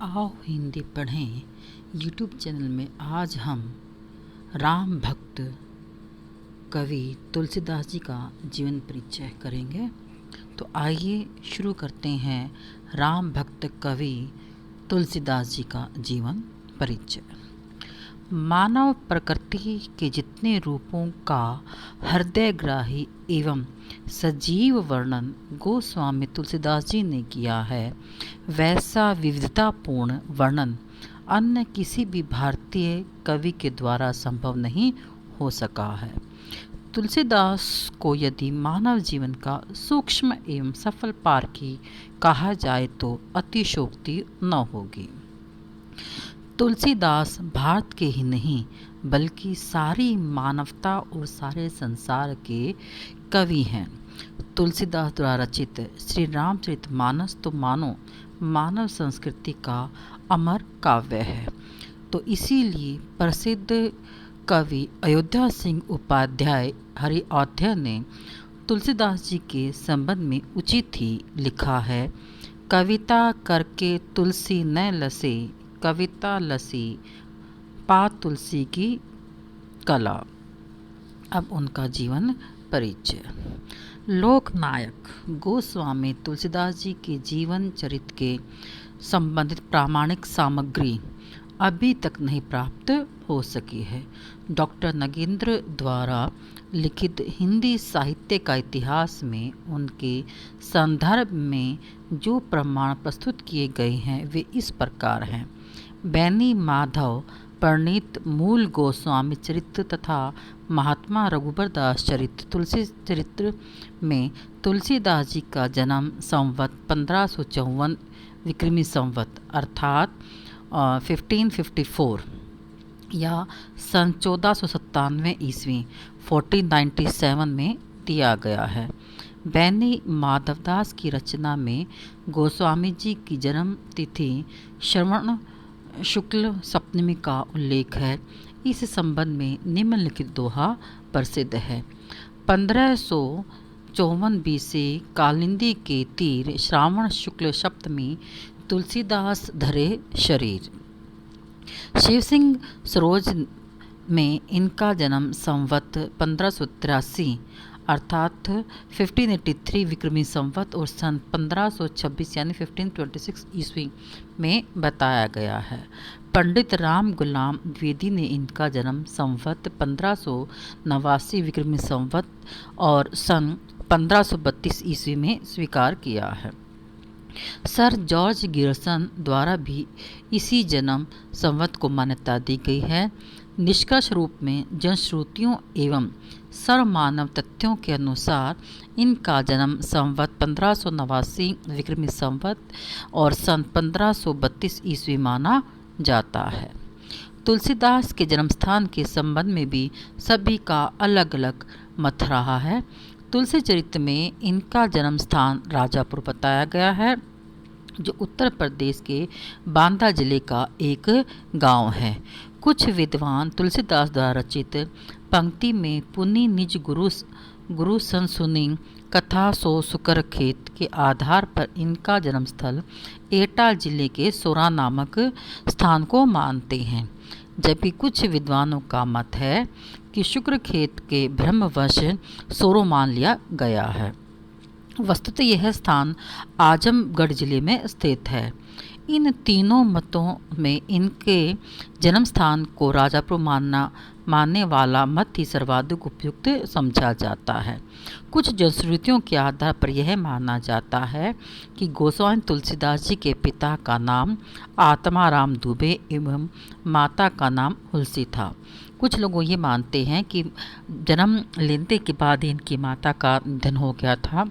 आओ हिंदी पढ़ें YouTube channel में आज हम राम भक्त कवि तुलसीदास जी का जीवन परिचय करेंगे। तो आइए शुरू करते हैं राम भक्त कवि तुलसीदास जी का जीवन परिचय। मानव प्रकृति के जितने रूपों का हृदयग्राही एवं सजीव वर्णन गोस्वामी तुलसीदास जी ने किया है, वैसा विविधतापूर्ण वर्णन अन्य किसी भी भारतीय कवि के द्वारा संभव नहीं हो सका है। तुलसीदास को यदि मानव जीवन का सूक्ष्म एवं सफल पारखी कहा जाए तो अतिशयोक्ति न होगी। तुलसीदास भारत के ही नहीं बल्कि सारी मानवता और सारे संसार के कवि हैं। तुलसीदास द्वारा रचित श्री रामचरितमानस तो मानो मानव संस्कृति का अमर काव्य है। तो इसीलिए प्रसिद्ध कवि अयोध्या सिंह उपाध्याय हरिऔध्य ने तुलसीदास जी के संबंध में उचित ही लिखा है, कविता करके तुलसी न लसे, कविता लसी पा तुलसी की कला। अब उनका जीवन परिचय। लोकनायक गोस्वामी तुलसीदास जी के जीवन चरित्र के संबंधित प्रामाणिक सामग्री अभी तक नहीं प्राप्त हो सकी है। डॉक्टर नगेंद्र द्वारा लिखित हिंदी साहित्य का इतिहास में उनके संदर्भ में जो प्रमाण प्रस्तुत किए गए हैं वे इस प्रकार हैं। बैनी माधव प्रणीत मूल गोस्वामी चरित्र तथा महात्मा रघुबर दास चरित्र तुलसी चरित्र में तुलसीदास जी का जन्म संवत 1554 विक्रमी संवत अर्थात 1554 या सन 1497 ईस्वी 1497 में दिया गया है। बैनी माधवदास की रचना में गोस्वामी जी की जन्म तिथि श्रवण शुक्ल सप्तमी का उल्लेख है। इस संबंध में निम्नलिखित दोहा प्रसिद्ध है। 1554 बीसी कालिंदी के तीर श्रावण शुक्ल सप्तमी तुलसीदास धरे शरीर। शिव सिंह सरोज में इनका जन्म संवत 1583 अर्थात 1583 विक्रमी संवत और सन 1526 यानी 1526 ईस्वी में बताया गया है। पंडित राम गुलाम द्विवेदी ने इनका जन्म संवत 1589 विक्रमी संवत और सन 1532 ईस्वी में स्वीकार किया है। सर जॉर्ज गिरसन द्वारा भी इसी जन्म संवत को मान्यता दी गई है। निष्कर्ष रूप में जनश्रुतियों एवं सर्वमानव तथ्यों के अनुसार इनका जन्म संवत 1589 विक्रमी संवत और सन 1532 ईस्वी माना जाता है। तुलसीदास के जन्मस्थान के संबंध में भी सभी का अलग अलग मत रहा है। तुलसी चरित्र में इनका जन्म स्थान राजापुर बताया गया है, जो उत्तर प्रदेश के बांदा जिले का एक गांव है। कुछ विद्वान तुलसीदास द्वारा रचित पंक्ति में पुनि निज गुरु सन सुनी कथा सो सुकर खेत के आधार पर इनका जन्मस्थल एटा जिले के सोरा नामक स्थान को मानते हैं, जबकि कुछ विद्वानों का मत है कि शुक्र खेत के ब्रह्मवश सोरो मान लिया गया है। वस्तुतः यह स्थान आजमगढ़ जिले में स्थित है। इन तीनों मतों में इनके जन्म स्थान को राजापुर मानने वाला मत ही सर्वाधिक उपयुक्त समझा जाता है। कुछ जनश्रुतियों के आधार पर यह माना जाता है कि गोस्वामी तुलसीदास जी के पिता का नाम आत्माराम दुबे एवं माता का नाम हुलसी था। कुछ लोग ये मानते हैं कि जन्म लेने के बाद इनकी माता का निधन हो गया था,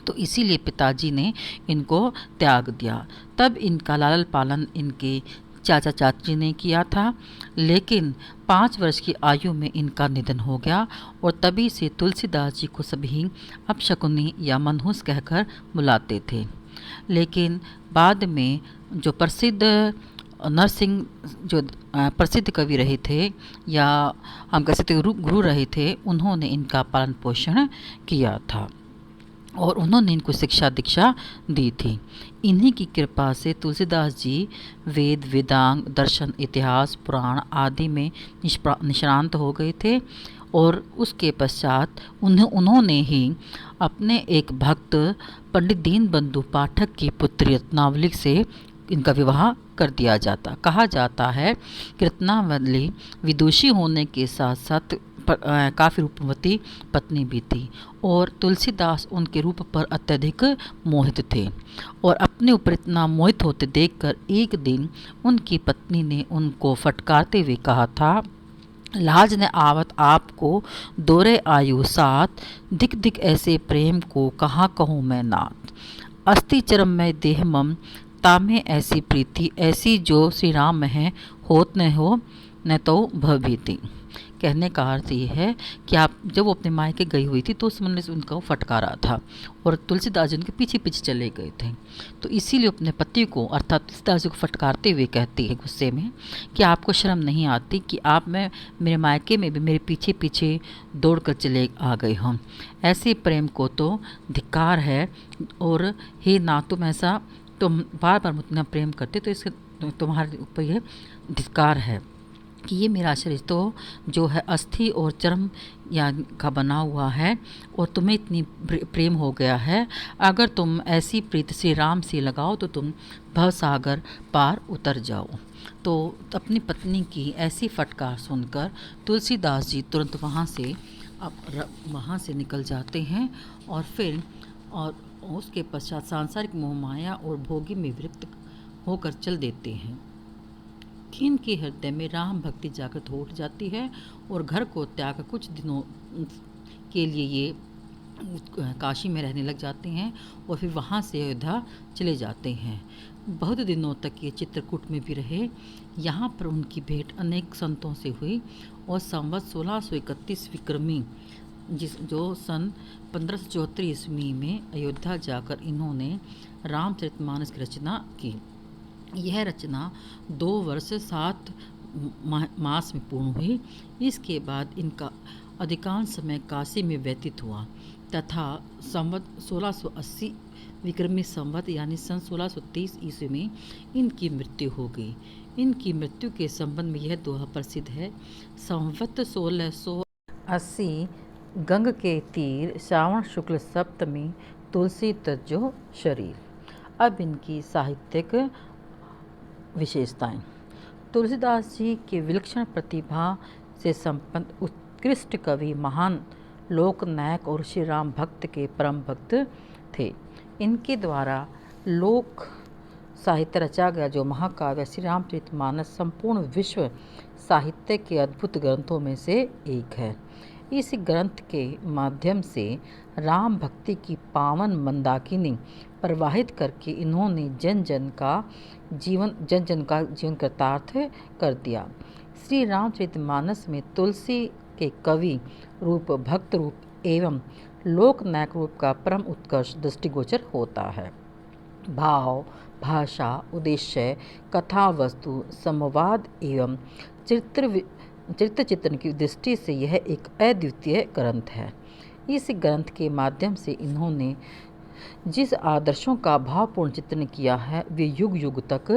तो इसीलिए पिताजी ने इनको त्याग दिया। तब इनका लालन पालन इनके चाचा चाची ने किया था, लेकिन 5 वर्ष की आयु में इनका निधन हो गया और तभी से तुलसीदास जी को सभी अपशकुनी या मनहूस कहकर बुलाते थे। लेकिन बाद में जो प्रसिद्ध नरसिंह जो प्रसिद्ध कवि रहे थे या हम कह सकते गुरु रहे थे, उन्होंने इनका पालन पोषण किया था। और उन्होंने इनको शिक्षा दीक्षा दी थी। इन्हीं की कृपा से तुलसीदास जी वेद, वेदांग, दर्शन, इतिहास, पुराण आदि में निष्णात हो गए थे। और उसके पश्चात उन्होंने ही अपने एक भक्त पंडित दीनबंधु पाठक की पुत्री रत्नावली से इनका विवाह कर दिया जाता। कहा जाता है कि रत्नावली विदुषी होने के साथ साथ काफ़ी रूपवती पत्नी भी थी और तुलसीदास उनके रूप पर अत्यधिक मोहित थे। और अपने ऊपर इतना मोहित होते देखकर एक दिन उनकी पत्नी ने उनको फटकारते हुए कहा था, लाज ने आवत आपको दोरे आयु साथ, दिक दिक ऐसे प्रेम को कहाँ कहूँ मैं नाथ। अस्ति चरम में देह मम, तामे ऐसी प्रीति, ऐसी जो श्री राम में है होत न हो न तो भवभीति। कहने का अर्थ ये है कि आप जब वो अपने मायके गई हुई थी तो उस समय से उनका फटकारा था और तुलसीदास जी उनके पीछे पीछे चले गए थे। तो इसीलिए अपने पति को अर्थात तुलसीदास जी को फटकारते हुए कहती है गुस्से में कि आपको शर्म नहीं आती कि आप मेरे मायके में भी मेरे पीछे पीछे दौड़ कर चले आ गए हों। ऐसे प्रेम को तो धिक्कार है और हे ना तुम ऐसा तुम बार बार मुझे प्रेम करते तो इसके तुम्हारे ऊपर यह धिक्कार है कि ये मेरा शरीर तो जो है अस्थि और चर्म या का बना हुआ है और तुम्हें इतनी प्रेम हो गया है, अगर तुम ऐसी प्रीत श्री राम से लगाओ तो तुम भवसागर पार उतर जाओ। तो अपनी पत्नी की ऐसी फटकार सुनकर तुलसीदास जी तुरंत वहाँ से निकल जाते हैं और फिर और उसके पश्चात सांसारिक मोह माया और भोगी में विरक्त होकर चल देते हैं। खीन के हृदय में राम भक्ति जागृत हो उठ जाती है और घर को त्याग कुछ दिनों के लिए ये काशी में रहने लग जाते हैं और फिर वहाँ से अयोध्या चले जाते हैं। बहुत दिनों तक ये चित्रकूट में भी रहे। यहाँ पर उनकी भेंट अनेक संतों से हुई और संवत 1631 विक्रमी जो सन 1574 ईस्वी में अयोध्या जाकर इन्होंने रामचरितमानस की रचना की। यह रचना 2 वर्ष 7 मास में पूर्ण हुई। इसके बाद इनका अधिकांश समय काशी में व्यतीत हुआ तथा संवत 1680 विक्रमी संवत यानी सन 1630 ईस्वी में इनकी मृत्यु हो गई। इनकी मृत्यु के संबंध में यह दोहा प्रसिद्ध है, संवत 1680 गंग के तीर, श्रावण शुक्ल सप्तमी, तुलसी तज्जो शरीर। अब इनकी साहित्यिक विशेषताएं। तुलसीदास जी के विलक्षण प्रतिभा से संपन्न उत्कृष्ट कवि, महान लोक नायक और श्री राम भक्त के परम भक्त थे। इनके द्वारा लोक साहित्य रचा गया जो महाकाव्य श्री रामचरितमानस संपूर्ण विश्व साहित्य के अद्भुत ग्रंथों में से एक है। इस ग्रंथ के माध्यम से राम भक्ति की पावन मंदाकिनी प्रवाहित करके इन्होंने जन जन का जीवन कृतार्थ कर दिया। श्री रामचरितमानस में तुलसी के कवि रूप, भक्त रूप एवं लोक नायक रूप का परम उत्कर्ष दृष्टिगोचर होता है। भाव, भाषा, उद्देश्य, कथा वस्तु, संवाद एवं चरित्र चित्रण की दृष्टि से यह एक अद्वितीय ग्रंथ है। इस ग्रंथ के माध्यम से इन्होंने जिस आदर्शों का भावपूर्ण चित्रण किया है वे युग युग तक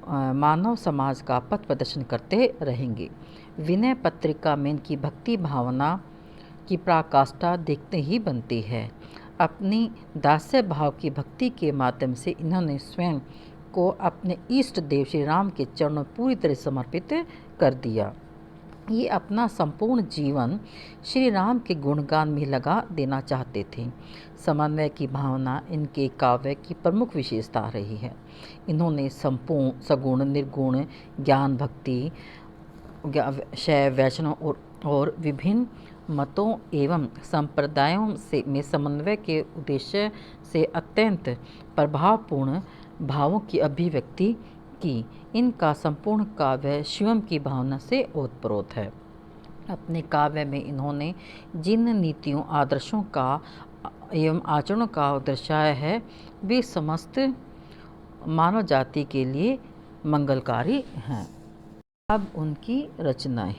मानव समाज का पथ प्रदर्शन करते रहेंगे। विनय पत्रिका में इनकी भक्ति भावना की पराकाष्ठा देखते ही बनती है। अपनी दास्य भाव की भक्ति के माध्यम से इन्होंने स्वयं को अपने इष्ट देव श्री राम के चरणों पूरी तरह समर्पित कर दिया। ये अपना संपूर्ण जीवन श्री राम के गुणगान में लगा देना चाहते थे। समन्वय की भावना इनके काव्य की प्रमुख विशेषता रही है। इन्होंने संपूर्ण, सगुण, निर्गुण, ज्ञान, भक्ति, शैव, वैष्णव और विभिन्न मतों एवं संप्रदायों में समन्वय के उद्देश्य से अत्यंत प्रभावपूर्ण भावों की अभिव्यक्ति की। इनका संपूर्ण काव्य शिवम की भावना से ओतप्रोत है। अपने काव्य में इन्होंने जिन नीतियों, आदर्शों का एवं आचरणों का दर्शाया है वे समस्त मानव जाति के लिए मंगलकारी हैं। अब उनकी रचनाएं।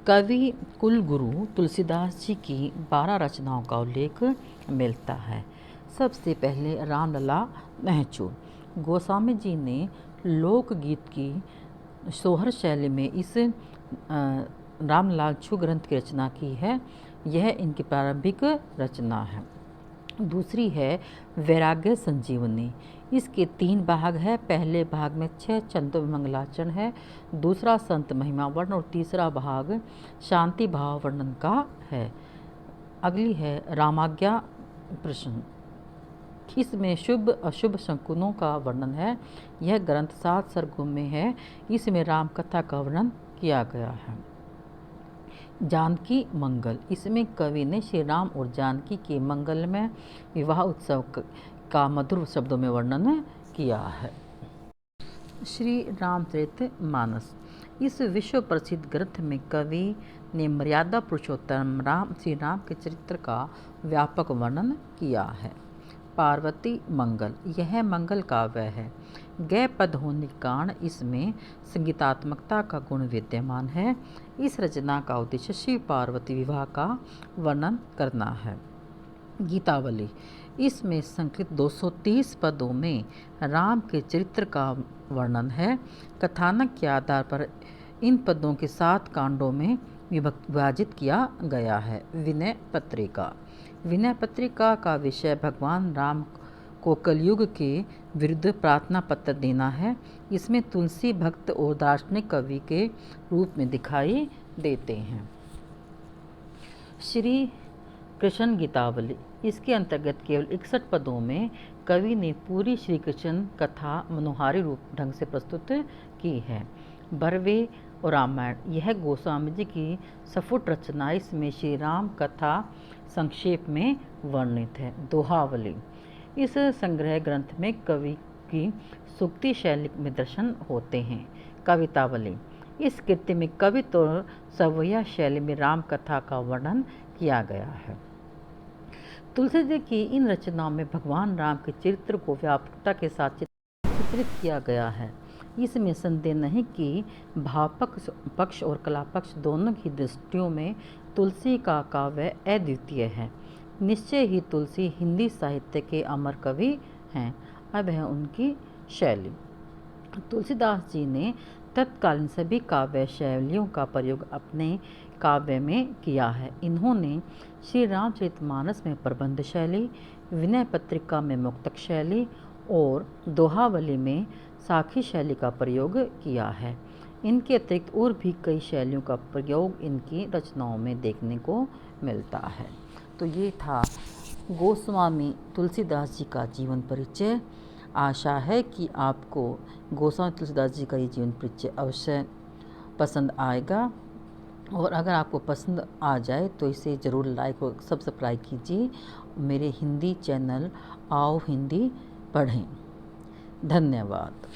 कवि कुलगुरु तुलसीदास जी की 12 रचनाओं का उल्लेख मिलता है। सबसे पहले रामलला महचू। गोस्वामी जी ने लोकगीत की सोहर शैली में इस रामलाल छू ग्रंथ की रचना की है। यह इनकी प्रारंभिक रचना है। दूसरी है वैराग्य संजीवनी। इसके 3 भाग है। पहले भाग में 6 चंदों में मंगलाचरण है, दूसरा संत महिमा वर्णन और तीसरा भाग शांति भाव वर्णन का है। अगली है रामाज्ञा प्रश्न। इसमें शुभ अशुभ शकुनों का वर्णन है। यह ग्रंथ 7 सर्गों में है। इसमें राम कथा का वर्णन किया गया है। जानकी मंगल। इसमें कवि ने श्री राम और जानकी के मंगलमय विवाह उत्सव का मधुर शब्दों में वर्णन किया है। श्री रामचरितमानस। इस विश्व प्रसिद्ध ग्रंथ में कवि ने मर्यादा पुरुषोत्तम श्री राम के चरित्र का व्यापक वर्णन किया है। पार्वती मंगल। यह मंगल काव्य है। गय पद होने के कारण इसमें संगीतात्मकता का गुण विद्यमान है। इस रचना का उद्देश्य शिव पार्वती विवाह का वर्णन करना है। गीतावली। इसमें संकलित 230 पदों में राम के चरित्र का वर्णन है। कथानक के आधार पर इन पदों के 7 कांडों में विभाजित किया गया है। विनय पत्रिका। विनय पत्रिका का विषय भगवान राम को कलयुग के विरुद्ध प्रार्थना पत्र देना है। इसमें तुलसी भक्त और दार्शनिक कवि के रूप में दिखाई देते हैं। श्री कृष्ण गीतावली। इसके अंतर्गत केवल 61 पदों में कवि ने पूरी श्री कृष्ण कथा मनोहारी रूप ढंग से प्रस्तुत की है। बरवे और रामायण। यह गोस्वामी जी की सफुट रचना। इसमें श्री राम कथा संक्षेप में वर्णित है। दोहावली। इस संग्रह ग्रंथ में कवि की सूक्ति शैली में दर्शन होते हैं। कवितावली। इस कृति में कवित्व और सवैया शैली में राम कथा का वर्णन किया गया है। तुलसी जी की इन रचनाओं में भगवान राम के चरित्र को व्यापकता के साथ चित्रित किया गया है। इसमें संदेह नहीं कि भाव पक्ष और कला पक्ष दोनों की दृष्टियों में तुलसी का काव्य अद्वितीय है। निश्चय ही तुलसी हिंदी साहित्य के अमर कवि हैं। अब है उनकी शैली। तुलसीदास जी ने तत्कालीन सभी काव्य शैलियों का प्रयोग अपने काव्य में किया है। इन्होंने श्री रामचरितमानस में प्रबंध शैली, विनय पत्रिका में मुक्तक शैली और दोहावली में साखी शैली का प्रयोग किया है। इनके अतिरिक्त और भी कई शैलियों का प्रयोग इनकी रचनाओं में देखने को मिलता है। तो ये था गोस्वामी तुलसीदास जी का जीवन परिचय। आशा है कि आपको गोस्वामी तुलसीदास जी का ये जीवन परिचय अवश्य पसंद आएगा, और अगर आपको पसंद आ जाए तो इसे ज़रूर लाइक और सब्सक्राइब कीजिए। मेरे हिंदी चैनल आओ हिंदी पढ़ें। धन्यवाद।